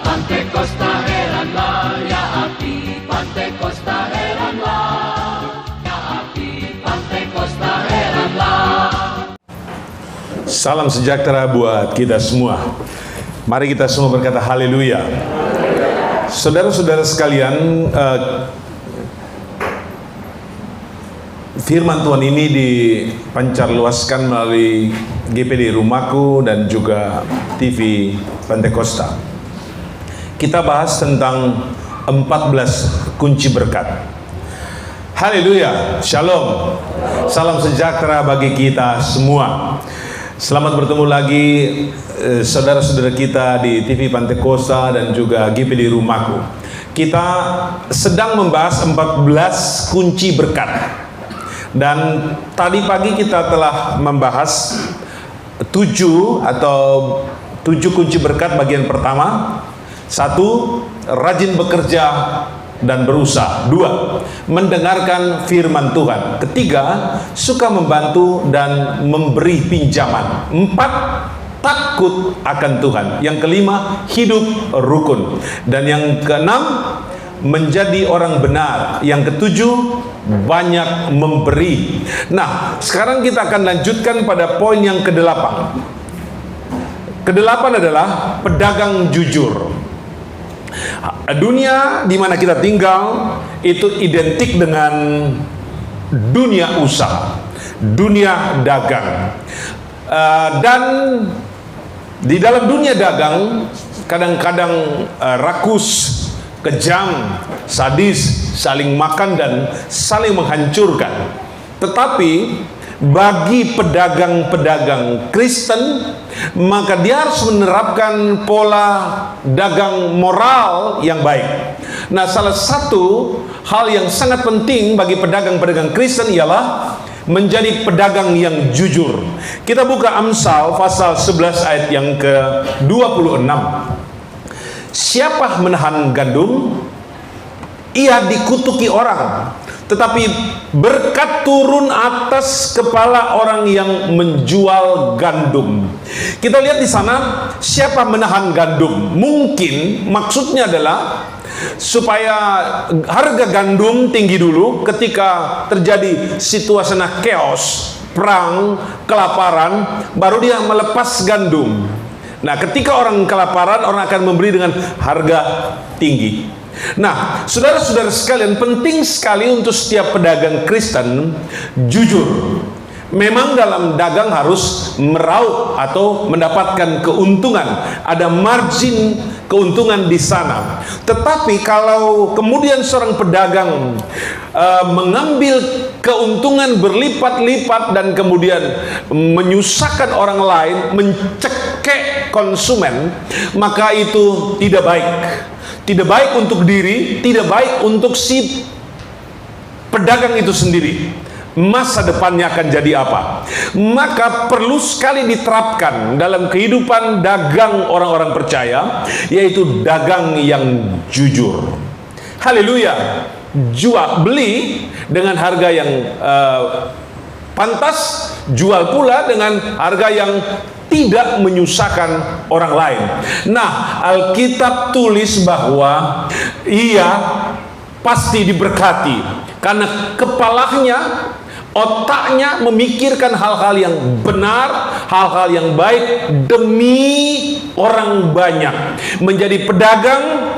Pantekosta heranlah, ya api Pantekosta heranlah, ya api Pantekosta heranlah. Salam sejahtera buat kita semua. Mari kita semua berkata haleluya. Saudara-saudara sekalian, firman Tuhan ini dipancarluaskan melalui GPD Rumahku dan juga TV Pantekosta. Kita bahas tentang 14 kunci berkat. Haleluya, shalom, salam sejahtera bagi kita semua. Selamat bertemu lagi saudara-saudara kita di TV Pantekosta dan juga GPD Rumahku. Kita sedang membahas 14 kunci berkat. Dan tadi pagi kita telah membahas 7 kunci berkat bagian pertama. 1, rajin bekerja dan berusaha. 2, mendengarkan firman Tuhan. 3, suka membantu dan memberi pinjaman. 4, takut akan Tuhan. Yang kelima, hidup rukun. Dan yang keenam, menjadi orang benar. Yang ketujuh, banyak memberi. Nah, sekarang kita akan lanjutkan pada poin yang kedelapan. Kedelapan adalah pedagang jujur. Dunia di mana kita tinggal itu identik dengan dunia usaha, dunia dagang. Dan di dalam dunia dagang kadang-kadang rakus, kejam, sadis, saling makan dan saling menghancurkan. Tetapi bagi pedagang-pedagang Kristen, maka dia harus menerapkan pola dagang moral yang baik. Nah, salah satu hal yang sangat penting bagi pedagang-pedagang Kristen ialah menjadi pedagang yang jujur. Kita buka Amsal pasal 11 ayat yang ke-26. Siapa menahan gandum, ia dikutuki orang, tetapi berkat turun atas kepala orang yang menjual gandum. Kita lihat di sana, siapa menahan gandum? Mungkin maksudnya adalah supaya harga gandum tinggi dulu ketika terjadi situasi chaos, perang, kelaparan, baru dia melepas gandum. Nah, ketika orang kelaparan, orang akan membeli dengan harga tinggi. Nah, saudara-saudara sekalian, penting sekali untuk setiap pedagang Kristen jujur. Memang dalam dagang harus meraup atau mendapatkan keuntungan, ada margin keuntungan di sana. Tetapi kalau kemudian seorang pedagang mengambil keuntungan berlipat-lipat dan kemudian menyusahkan orang lain, mencekek konsumen, maka itu tidak baik. Tidak baik untuk diri, tidak baik untuk si pedagang itu sendiri. Masa depannya akan jadi apa? Maka perlu sekali diterapkan dalam kehidupan dagang orang-orang percaya, yaitu dagang yang jujur. Haleluya. Jual beli dengan harga yang pantas, jual pula dengan harga yang tidak menyusahkan orang lain. Nah, Alkitab tulis bahwa ia pasti diberkati karena kepalanya, otaknya memikirkan hal-hal yang benar, hal-hal yang baik demi orang banyak. Menjadi pedagang,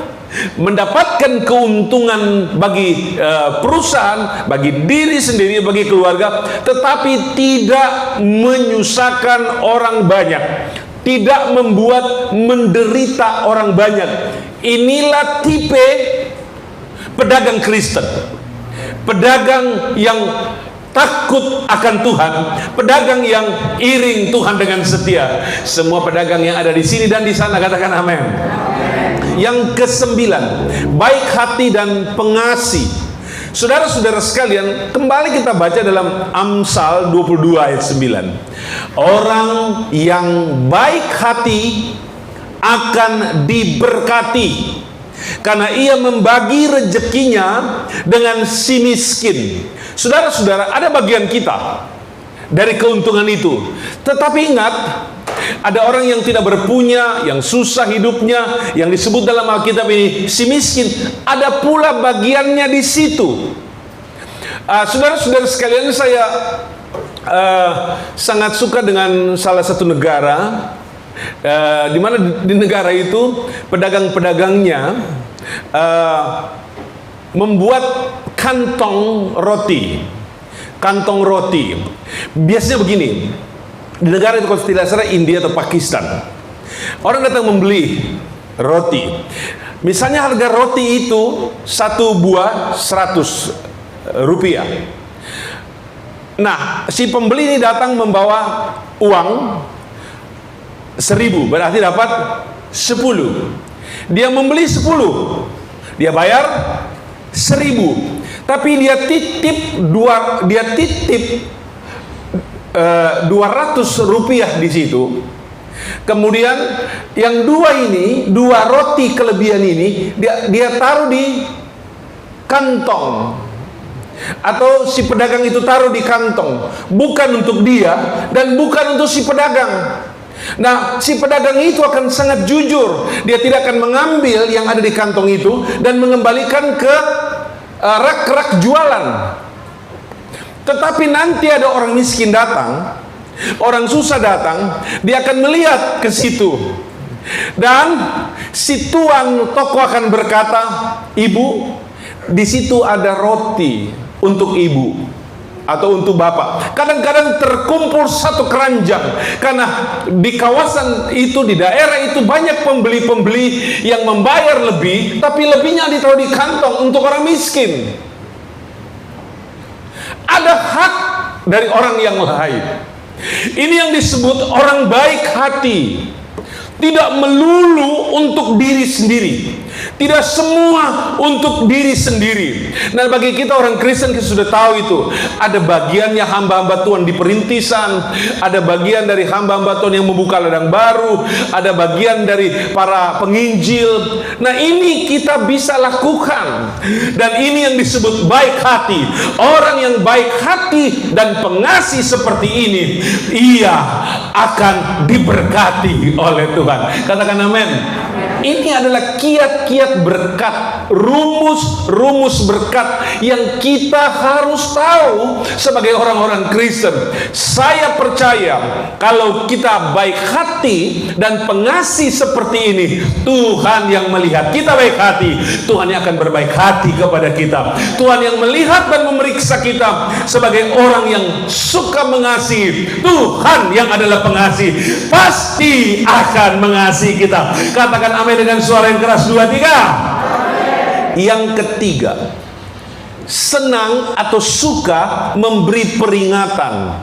mendapatkan keuntungan bagi perusahaan, bagi diri sendiri, bagi keluarga, tetapi tidak menyusahkan orang banyak, tidak membuat menderita orang banyak. Inilah tipe pedagang Kristen, pedagang yang takut akan Tuhan, pedagang yang iring Tuhan dengan setia. Semua pedagang yang ada di sini dan di sana katakan amin. Yang ke-9, baik hati dan pengasih. Saudara-saudara sekalian, kembali kita baca dalam Amsal 22 ayat 9. Orang yang baik hati akan diberkati, karena ia membagi rezekinya dengan si miskin. Saudara-saudara, ada bagian kita dari keuntungan itu. Tetapi ingat, Ada orang yang tidak berpunya, yang susah hidupnya, yang disebut dalam Alkitab ini si miskin. Ada pula bagiannya di situ. Saudara-saudara sekalian, saya sangat suka dengan salah satu negara, di mana di negara itu pedagang-pedagangnya membuat kantong roti. Kantong roti. Biasanya begini. Di negara itu kalau tidak salah India atau Pakistan, orang datang membeli roti. Misalnya harga roti itu satu buah 100 rupiah. Nah, si pembeli ini datang membawa uang 1000, berarti dapat 10. Dia membeli 10, dia bayar 1000. Tapi dia titip 200 rupiah di situ. Kemudian yang dua roti kelebihan ini dia taruh di kantong, atau si pedagang itu taruh di kantong, bukan untuk dia dan bukan untuk si pedagang. Nah, si pedagang itu akan sangat jujur. Dia tidak akan mengambil yang ada di kantong itu dan mengembalikan ke rak-rak jualan. Tetapi nanti ada orang miskin datang, orang susah datang, dia akan melihat ke situ. Dan si tuan toko akan berkata, "Ibu, di situ ada roti untuk ibu atau untuk bapak." Kadang-kadang terkumpul satu keranjang, karena di kawasan itu, di daerah itu banyak pembeli-pembeli yang membayar lebih, tapi lebihnya ditaruh di kantong untuk orang miskin. Ada hak dari orang yang lain. Ini yang disebut orang baik hati. Tidak melulu untuk diri sendiri, tidak semua untuk diri sendiri. Nah, bagi kita orang Kristen, kita sudah tahu itu. Ada bagiannya hamba-hamba Tuhan di perintisan, ada bagian dari hamba-hamba Tuhan yang membuka ladang baru, ada bagian dari para penginjil. Nah, ini kita bisa lakukan. Dan ini yang disebut baik hati. Orang yang baik hati dan pengasih seperti ini, ia akan diberkati oleh Tuhan. Katakan amin. Ini adalah kiat-kiat berkat, rumus-rumus berkat yang kita harus tahu sebagai orang-orang Kristen. Saya percaya kalau kita baik hati dan pengasih seperti ini, Tuhan yang melihat kita baik hati, Tuhan yang akan berbaik hati kepada kita. Tuhan yang melihat dan memeriksa kita sebagai orang yang suka mengasihi. Tuhan yang adalah pengasih pasti akan mengasihi kita. Katakan amin dengan suara yang keras. 2, 3. Yang ketiga, senang atau suka memberi peringatan,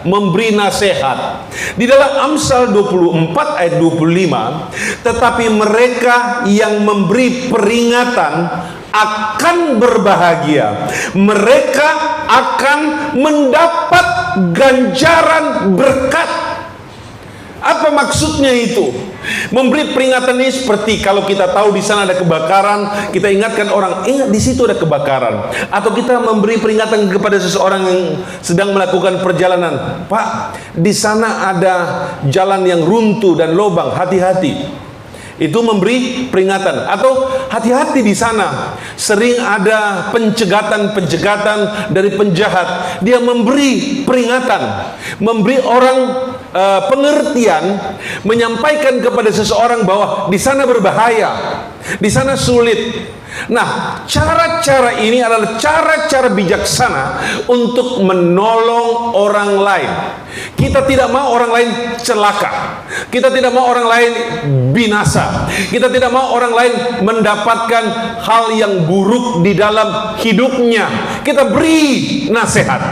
memberi nasihat. Di dalam Amsal 24 ayat 25, tetapi mereka yang memberi peringatan akan berbahagia, mereka akan mendapat ganjaran berkat. Apa maksudnya itu? Memberi peringatan ini seperti kalau kita tahu di sana ada kebakaran, kita ingatkan orang, ingat di situ ada kebakaran. Atau kita memberi peringatan kepada seseorang yang sedang melakukan perjalanan, "Pak, di sana ada jalan yang runtuh dan lubang, hati-hati." Itu memberi peringatan. Atau hati-hati di sana, sering ada pencegatan dari penjahat. Dia memberi peringatan, memberi orang pengertian, menyampaikan kepada seseorang bahwa di sana berbahaya, di sana sulit. Nah, cara-cara ini adalah cara-cara bijaksana untuk menolong orang lain. Kita tidak mau orang lain celaka. Kita tidak mau orang lain binasa. Kita tidak mau orang lain mendapatkan hal yang buruk di dalam hidupnya. Kita beri nasihat.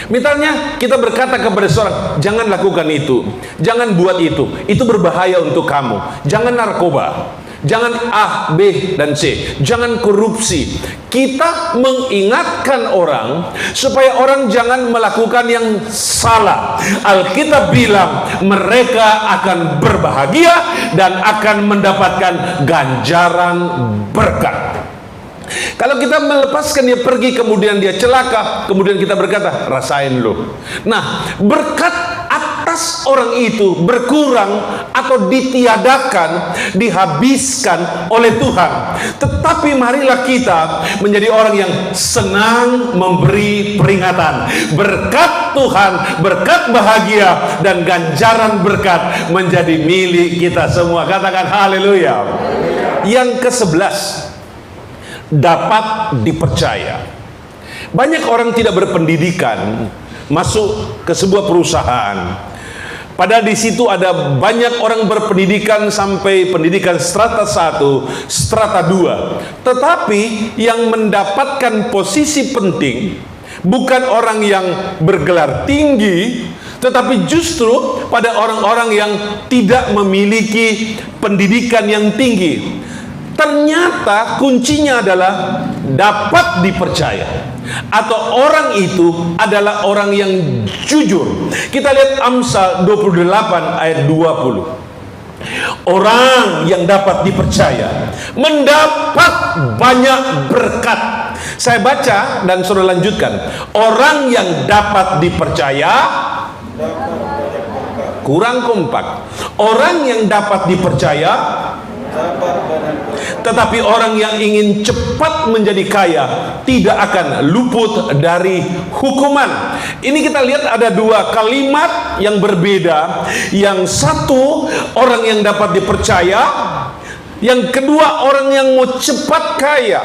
Misalnya kita berkata kepada seorang, "Jangan lakukan itu, jangan buat itu berbahaya untuk kamu. Jangan narkoba, jangan A, B, dan C, jangan korupsi." Kita mengingatkan orang supaya orang jangan melakukan yang salah. Alkitab bilang mereka akan berbahagia dan akan mendapatkan ganjaran berkat. Kalau kita melepaskan dia pergi, kemudian dia celaka, kemudian kita berkata, "Rasain lo." Nah, berkat akan atas orang itu berkurang atau ditiadakan, dihabiskan oleh Tuhan. Tetapi marilah kita menjadi orang yang senang memberi peringatan. Berkat Tuhan, berkat bahagia dan ganjaran berkat menjadi milik kita semua. Katakan haleluya. Yang ke-11, dapat dipercaya. Banyak orang tidak berpendidikan masuk ke sebuah perusahaan, padahal di situ ada banyak orang berpendidikan sampai pendidikan strata 1, strata 2. Tetapi yang mendapatkan posisi penting bukan orang yang bergelar tinggi, tetapi justru pada orang-orang yang tidak memiliki pendidikan yang tinggi. Ternyata kuncinya adalah dapat dipercaya, atau orang itu adalah orang yang jujur. Kita lihat Amsal 28 ayat 20. Orang yang dapat dipercaya mendapat banyak berkat. Saya baca dan suruh lanjutkan. Orang yang dapat dipercaya, kurang kompak. Orang yang dapat dipercaya, tetapi orang yang ingin cepat menjadi kaya tidak akan luput dari hukuman. Ini kita lihat ada dua kalimat yang berbeda. Yang satu orang yang dapat dipercaya, yang kedua orang yang mau cepat kaya.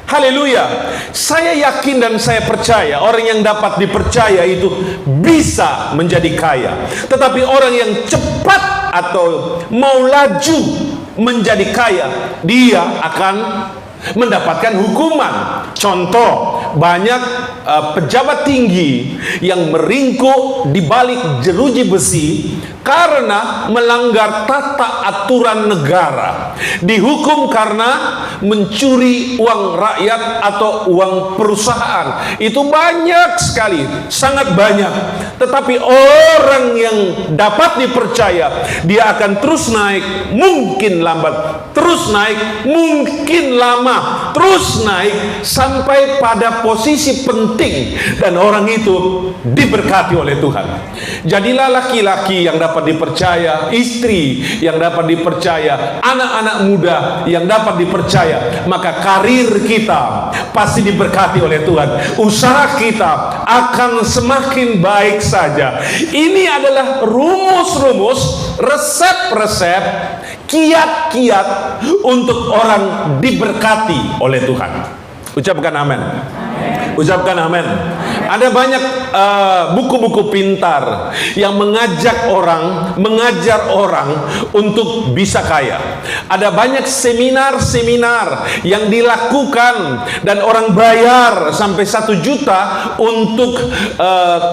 Haleluya. Saya yakin dan saya percaya orang yang dapat dipercaya itu bisa menjadi kaya. Tetapi orang yang cepat atau mau laju menjadi kaya, dia akan mendapatkan hukuman. Contoh, banyak pejabat tinggi yang meringkuk di balik jeruji besi karena melanggar tata aturan negara, dihukum karena mencuri uang rakyat atau uang perusahaan. Itu banyak sekali, sangat banyak. Tetapi orang yang dapat dipercaya, dia akan terus naik, mungkin lambat, terus naik, mungkin lama, terus naik sampai pada posisi penting, dan orang itu diberkati oleh Tuhan. Jadilah laki-laki yang dapat dipercaya, istri yang dapat dipercaya, anak-anak muda yang dapat dipercaya, maka karir kita pasti diberkati oleh Tuhan. Usaha kita akan semakin baik saja. Ini adalah rumus-rumus, resep-resep, kiat-kiat untuk orang diberkati oleh Tuhan. Ucapkan amin. Ucapkan amin. Ada banyak buku-buku pintar yang mengajak orang, mengajar orang untuk bisa kaya. Ada banyak seminar-seminar yang dilakukan dan orang bayar sampai 1 juta untuk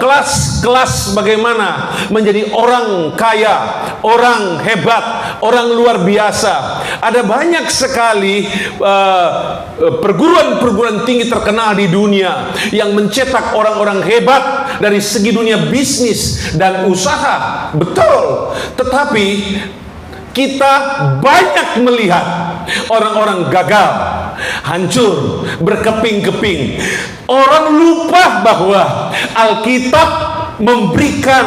kelas-kelas bagaimana menjadi orang kaya, orang hebat, orang luar biasa. Ada banyak sekali perguruan-perguruan tinggi terkenal di dunia yang mencetak orang-orang hebat dari segi dunia bisnis dan usaha. Betul. Tetapi kita banyak melihat orang-orang gagal, hancur, berkeping-keping. Orang lupa bahwa Alkitab memberikan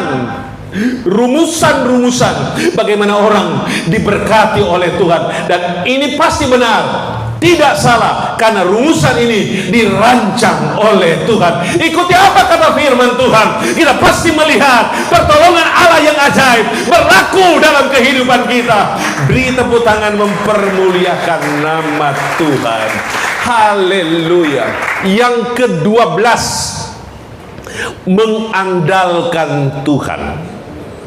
rumusan-rumusan bagaimana orang diberkati oleh Tuhan, dan ini pasti benar, tidak salah, karena rumusan ini dirancang oleh Tuhan. Ikuti apa kata firman Tuhan, kita pasti melihat pertolongan Allah yang ajaib berlaku dalam kehidupan kita. Beri tepuk tangan mempermuliakan nama Tuhan. Haleluya. Yang ke-12, mengandalkan Tuhan.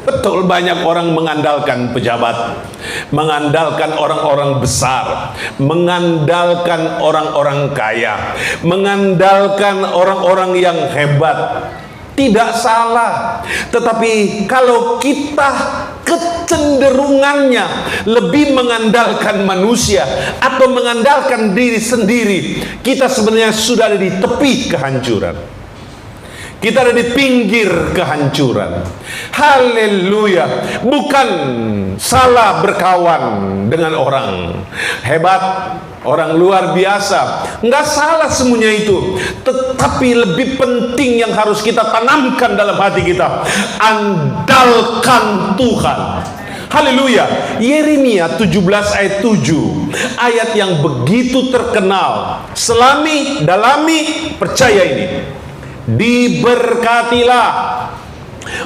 Betul, banyak orang mengandalkan pejabat, mengandalkan orang-orang besar, mengandalkan orang-orang kaya, mengandalkan orang-orang yang hebat. Tidak salah. Tetapi kalau kita kecenderungannya lebih mengandalkan manusia atau mengandalkan diri sendiri, kita sebenarnya sudah ada di tepi kehancuran. Kita ada di pinggir kehancuran. Haleluya. Bukan salah berkawan dengan orang hebat, orang luar biasa. Nggak salah semuanya itu, tetapi lebih penting yang harus kita tanamkan dalam hati kita, andalkan Tuhan. Haleluya. Yeremia 17 ayat 7, ayat yang begitu terkenal. Selami, dalami, percaya ini. Diberkatilah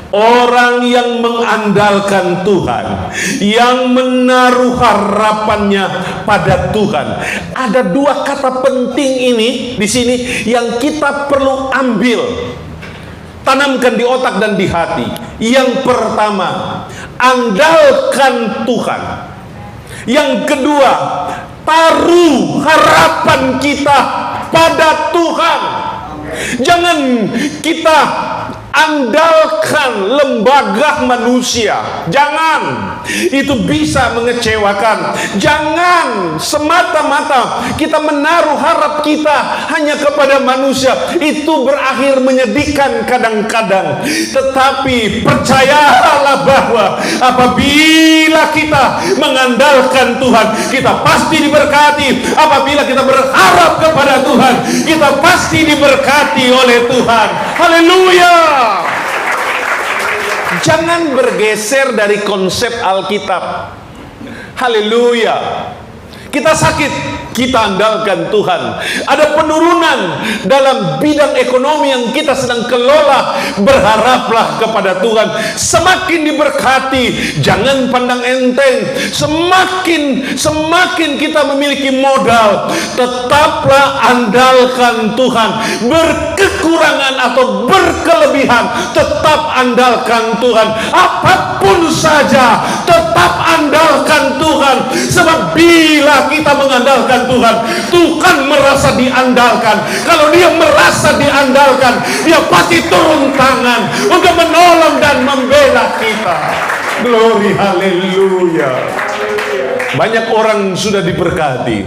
orang yang mengandalkan Tuhan, yang menaruh harapannya pada Tuhan. Ada dua kata penting ini di sini yang kita perlu ambil, tanamkan di otak dan di hati. Yang pertama, andalkan Tuhan. Yang kedua, taruh harapan kita pada Tuhan. Jangan kita andalkan lembaga manusia. Jangan, itu bisa mengecewakan. Jangan semata-mata kita menaruh harap kita hanya kepada manusia. Itu berakhir menyedihkan kadang-kadang. Tetapi percayalah bahwa apabila kita mengandalkan Tuhan, kita pasti diberkati. Apabila kita berharap kepada Tuhan, kita pasti diberkati oleh Tuhan. Haleluya. Jangan bergeser dari konsep Alkitab. Haleluya. Kita sakit, kita andalkan Tuhan. Ada penurunan dalam bidang ekonomi yang kita sedang kelola, berharaplah kepada Tuhan. Semakin diberkati, jangan pandang enteng. Semakin kita memiliki modal, tetaplah andalkan Tuhan. Berkekurangan atau berkelebihan, tetap andalkan Tuhan. Apapun saja, tetap andalkan Tuhan. Sebab bila kita mengandalkan Tuhan, Tuhan merasa diandalkan. Kalau Dia merasa diandalkan, Dia pasti turun tangan untuk menolong dan membela kita. Glory, haleluya. Banyak orang sudah diberkati,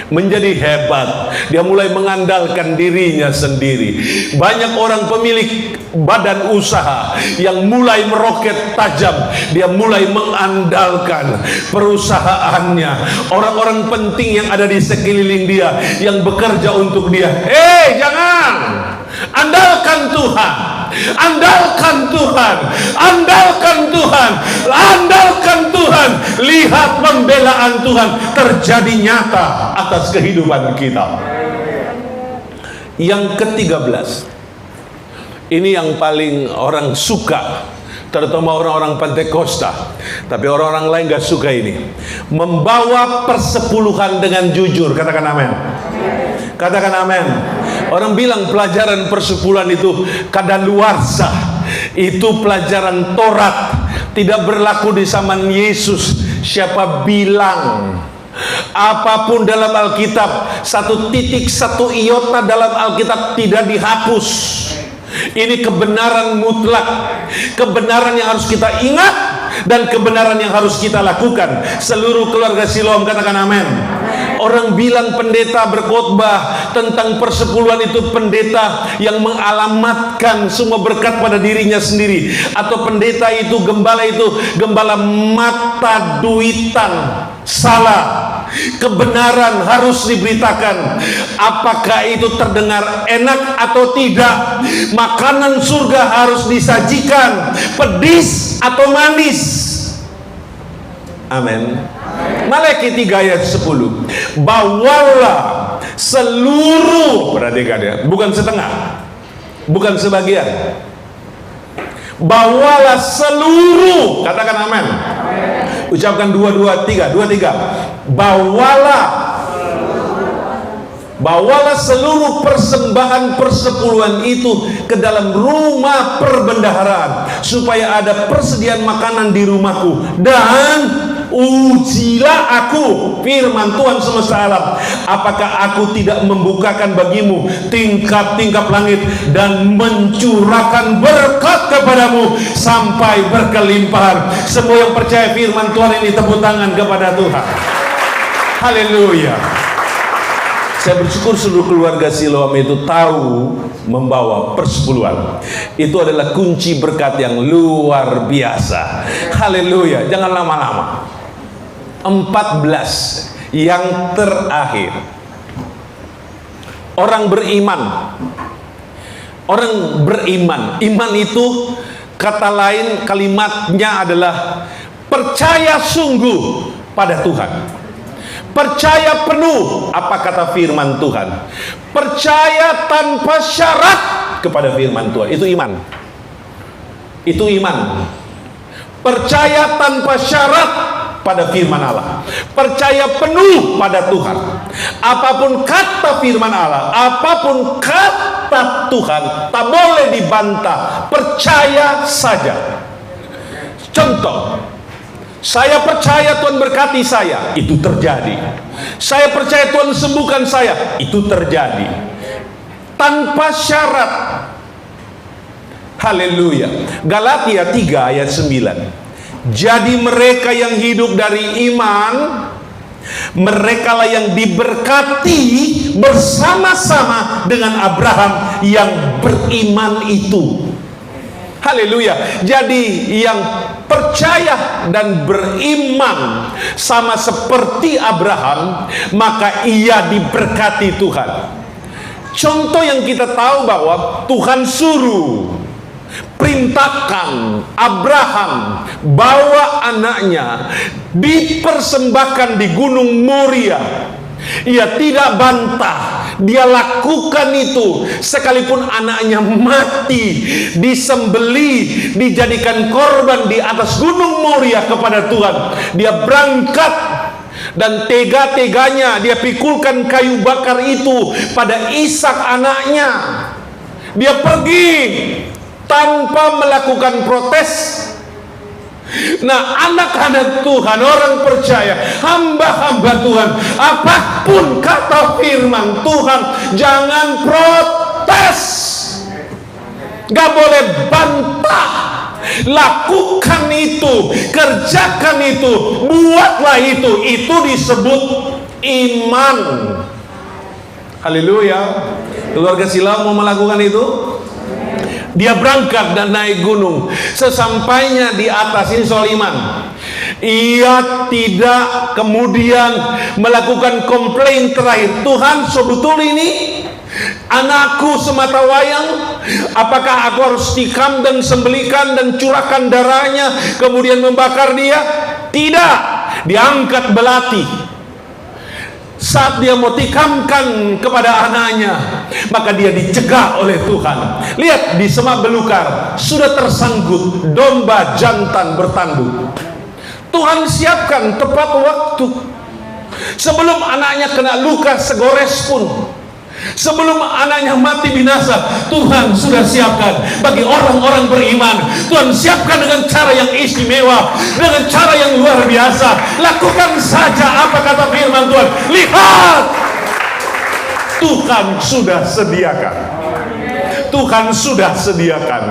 menjadi hebat. Dia mulai mengandalkan dirinya sendiri. Banyak orang pemilik badan usaha yang mulai meroket tajam. Dia mulai mengandalkan perusahaannya, orang-orang penting yang ada di sekeliling dia, yang bekerja untuk dia. Jangan, andalkan Tuhan. Andalkan Tuhan, andalkan Tuhan, andalkan Tuhan. Lihat pembelaan Tuhan terjadi nyata atas kehidupan kita. Yang ke-13, ini yang paling orang suka, terutama orang-orang Pentakosta. Tapi orang-orang lain gak suka ini. Membawa persepuluhan dengan jujur. Katakan amin. Katakan amin. Orang bilang pelajaran persepuluhan itu kadaluarsa. Itu pelajaran Taurat, tidak berlaku di zaman Yesus. Siapa bilang? Apapun dalam Alkitab, satu titik, satu iota dalam Alkitab tidak dihapus. Ini kebenaran mutlak, kebenaran yang harus kita ingat dan kebenaran yang harus kita lakukan. Seluruh keluarga Siloam katakan amin. Orang bilang pendeta berkhotbah tentang persepuluhan itu pendeta yang mengalamatkan semua berkat pada dirinya sendiri, atau pendeta itu gembala mata duitan. Salah. Kebenaran harus diberitakan. Apakah itu terdengar enak atau tidak? Makanan surga harus disajikan, pedis atau manis. Amin. Malaikat 3 ayat 10. Bawalah seluruh, perhatikan ya, bukan setengah, bukan sebagian. Bawalah seluruh, katakan amin. Ucapkan 2, 2, 3, 2, 3. Bawalah seluruh persembahan persepuluhan itu ke dalam rumah perbendaharaan, supaya ada persediaan makanan di rumahku. Dan ujilah aku, firman Tuhan semesta alam, apakah aku tidak membukakan bagimu tingkap-tingkap langit dan mencurahkan berkat kepadamu sampai berkelimpahan. Semua yang percaya firman Tuhan ini, tepuk tangan kepada Tuhan. Haleluya. Saya bersyukur seluruh keluarga Siloam itu tahu membawa persepuluhan. Itu adalah kunci berkat yang luar biasa. Haleluya. Jangan lama-lama. 14. Yang terakhir, orang beriman. Orang beriman, iman itu kata lain kalimatnya adalah percaya sungguh pada Tuhan. Percaya penuh apa kata firman Tuhan. Percaya tanpa syarat kepada firman Tuhan. Itu iman. Itu iman. Percaya tanpa syarat pada firman Allah. Percaya penuh pada Tuhan. Apapun kata firman Allah, apapun kata Tuhan, tak boleh dibantah. Percaya saja. Contoh, saya percaya Tuhan berkati saya, itu terjadi. Saya percaya Tuhan sembuhkan saya, itu terjadi. Tanpa syarat. Haleluya. Galatia 3 ayat 9. Jadi mereka yang hidup dari iman, merekalah yang diberkati bersama-sama dengan Abraham yang beriman itu. Haleluya. Jadi yang percaya dan beriman sama seperti Abraham, maka ia diberkati Tuhan. Contoh yang kita tahu bahwa Tuhan suruh, perintahkan Abraham bawa anaknya dipersembahkan di Gunung Moria. Ia tidak bantah, dia lakukan itu sekalipun anaknya mati, disembelih, dijadikan korban di atas Gunung Moria kepada Tuhan. Dia berangkat dan tega-teganya dia pikulkan kayu bakar itu pada Ishak anaknya. Dia pergi tanpa melakukan protes. Nah, anak-anak Tuhan, orang percaya, hamba-hamba Tuhan, apapun kata firman Tuhan, jangan protes. Gak boleh bantah. Lakukan itu, kerjakan itu, buatlah itu. Itu disebut iman. Haleluya. Keluarga Silau mau melakukan itu? Dia berangkat dan naik gunung. Sesampainya di atas, ini soal iman, ia tidak kemudian melakukan komplain terakhir. Tuhan, sebetul ini anakku semata wayang, apakah aku harus tikam dan sembelikan dan curahkan darahnya kemudian membakar dia? Tidak. Diangkat belati. Saat dia mau tikamkan kepada anaknya, maka dia dicegah oleh Tuhan. Lihat, di semak belukar sudah tersangkut domba jantan bertanduk. Tuhan siapkan tepat waktu. Sebelum anaknya kena luka segores pun, sebelum anaknya mati binasa, Tuhan sudah siapkan bagi orang-orang beriman. Tuhan siapkan dengan cara yang istimewa, dengan cara yang luar biasa. Lakukan saja apa kata firman Tuhan. Lihat, Tuhan sudah sediakan. Tuhan sudah sediakan.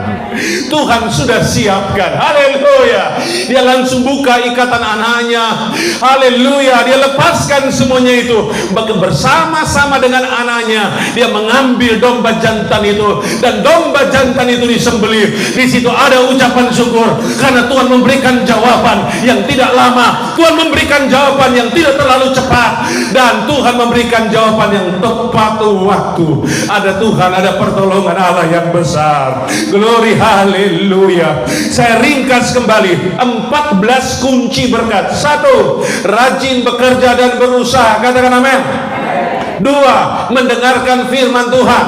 Tuhan sudah siapkan. Haleluya. Dia langsung buka ikatan anaknya. Haleluya. Dia lepaskan semuanya itu. Bersama-sama dengan anaknya, dia mengambil domba jantan itu, dan domba jantan itu disembelih. Di situ ada ucapan syukur karena Tuhan memberikan jawaban yang tidak lama. Tuhan memberikan jawaban yang tidak terlalu cepat, dan Tuhan memberikan jawaban yang tepat waktu. Ada Tuhan, ada pertolongan Allah yang besar. Glory, haleluya. Saya ringkas kembali 14 kunci berkat. 1, rajin bekerja dan berusaha. Katakan amin. 2, mendengarkan firman Tuhan.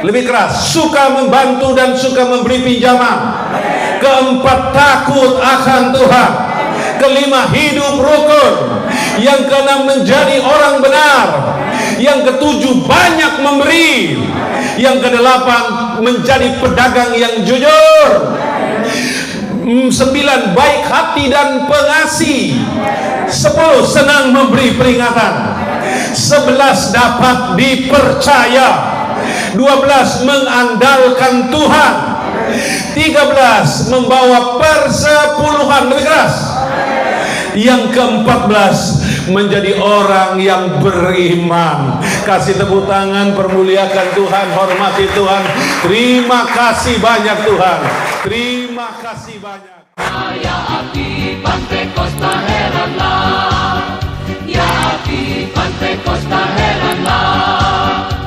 Lebih keras, suka membantu dan suka memberi pinjaman. 4, takut akan Tuhan. 5, hidup rukun. Yang 6, menjadi orang benar. Yang 7, banyak memberi. Yang 8, menjadi pedagang yang jujur. 9, baik hati dan pengasih. 10, senang memberi peringatan. 11, dapat dipercaya. 12, mengandalkan Tuhan. 13, membawa persepuluhan. Lebih keras. Yang 14, menjadi orang yang beriman. Kasih tepuk tangan, permuliakan Tuhan, hormati Tuhan. Terima kasih banyak Tuhan. Terima kasih banyak. Ya api Pantekosta heranlah. Ya api Pantai Costa heranlah.